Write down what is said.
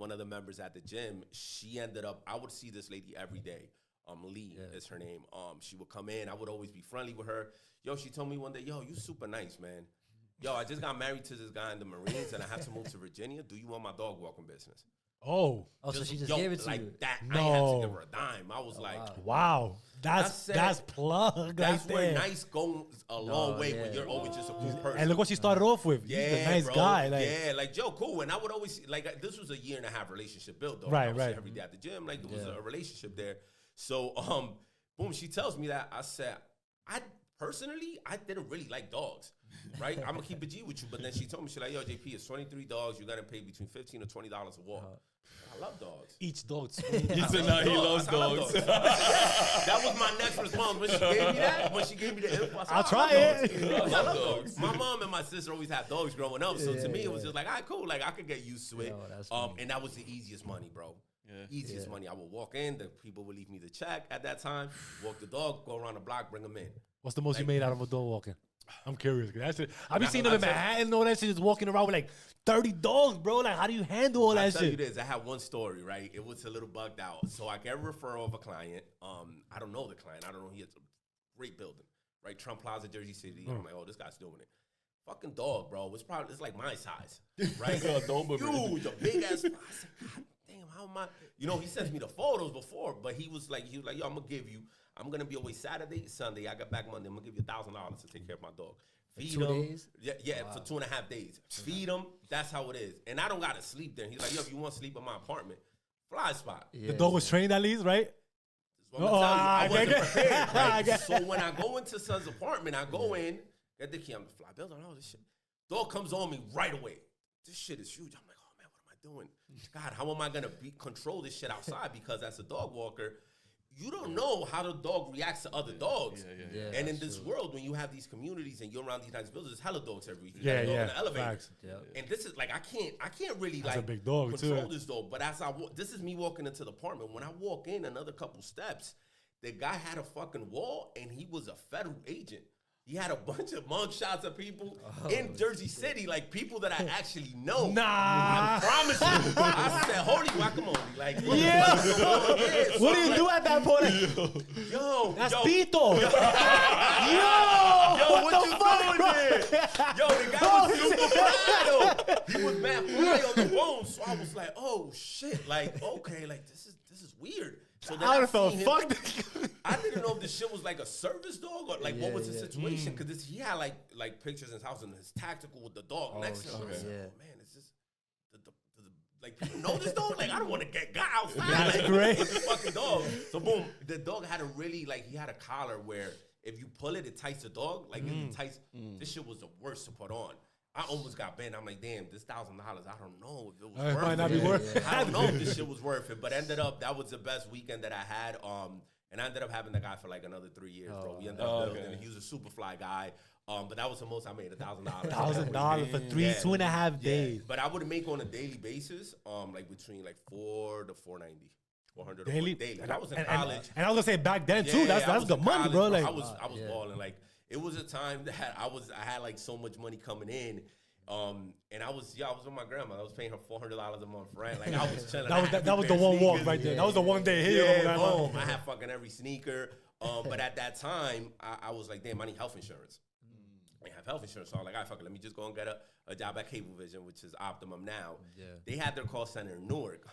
one of the members at the gym, she ended up, I would see this lady every day. Lee is her name. She would come in. I would always be friendly with her. Yo, she told me one day, yo, you super nice, man. Yo, I just got married to this guy in the Marines, and I had to move to Virginia. Do you want my dog walking business? Oh, so she just gave it to like you. that. No. I ain't had to give her a dime. I was like, wow. That's plug. That's right where there. nice goes a long way when you're always just a cool person. And look what she started off with. He's a nice guy. Like, yeah, like Joe, cool. And I would always like this was a 1.5-year relationship build though. Right, I would right. see every day at the gym, like it was a relationship there. So boom, she tells me that. I said, I didn't really like dogs. Right? I'm gonna keep a G with you. But then she told me, she's like, yo, JP, it's 23 dogs, you're gonna pay between $15 to $20 a walk. I love dogs. each dog. He said, no, he loves dogs. That was my next response when she gave me that. When she gave me the info, I said, I'll try it. I love dogs. My mom and my sister always had dogs growing up, so to me it was just like, all right, cool. Like I could get used to it. And that was the easiest money, bro. Easiest money. I would walk in, the people would leave me the check at that time, walk the dog, go around the block, bring them in. What's the most you made out of a dog walking? I'm curious. That's it. I've been seeing them in Manhattan and all that shit, just walking around with like 30 dogs, bro. Like, how do you handle all that shit? I'll tell you this. I had one story, right? It was a little bugged out. So I get a referral of a client. I don't know the client. I don't know. He has a great building, right? Trump Plaza, Jersey City. I'm like, oh, this guy's doing it. Fucking dog, bro. It's like my size, right? Huge, a big ass. I said, God damn, how am I? You know, he sends me the photos before, but he was like, yo, I'm gonna be away Saturday, Sunday. I got back Monday. I'm gonna give you $1,000 to take care of my dog. Feed for 2 him. days? Yeah, for 2.5 days. Feed him. That's how it is. And I don't gotta sleep there. He's like, yo, if you want to sleep in my apartment, fly spot. The dog was trained at least, right? That's what I'm telling you. I wasn't prepared. Right? So when I go into son's apartment, I go in, get the key. I'm the fly building, all this shit. Dog comes on me right away. This shit is huge. I'm like, oh man, what am I doing? God, how am I gonna control this shit outside? Because as a dog walker, you don't know how the dog reacts to other dogs. And in this world, when you have these communities and you're around these nice buildings, there's hella dogs every week. You got a dog in the elevator. And this is like, I can't really That's like a big dog control too. this dog. But as this is me walking into the apartment. When I walk in another couple steps, the guy had a fucking wall and he was a federal agent. He had a bunch of mug shots of people in Jersey City, like people that I actually know. Nah. I promise you. I said, holy guacamole. Like, What do you do at that point? Yo. That's Pito. Yo, what you doing there? Yo, the guy was super fly, though. He was mad fly on the phone. So I was like, oh, shit. Like, okay, like, this is weird. So then I would have felt fucked. I didn't know if this shit was like a service dog or like what was the situation, because he had like pictures in his house and his tactical with the dog next to him. I said, oh man, is this like people know this dog? Like I don't want to get got outside. That's like, great. With this fucking dog. So boom, the dog had a really he had a collar where if you pull it, it tights the dog. Like it tights. This shit was the worst to put on. I almost got banned. I'm like, damn, this $1,000. I don't know if it was worth it. Might not be worth it. I don't know if this shit was worth it, but ended up that was the best weekend that I had. And I ended up having the guy for like another 3 years, bro. We ended up building. He was a super fly guy. But that was the most I made, $1,000. $1,000 for 2.5 days. But I would make on a daily basis, like between like 4 to 490. 400 daily. Daily. And I was in college. And I was gonna say back then too. That's good money, bro. Like I was balling. Like it was a time that I had like so much money coming in. And I was with my grandma. I was paying her $400 a month rent. Like I was chilling. that was the one walk right there. That was the one day here. Yeah, boom. I had fucking every sneaker. But at that time, I was like, damn, I need health insurance. I have health insurance, so I was like, all right, fuck it, let me just go and get a job at Cablevision, which is Optimum now. They had their call center in Newark.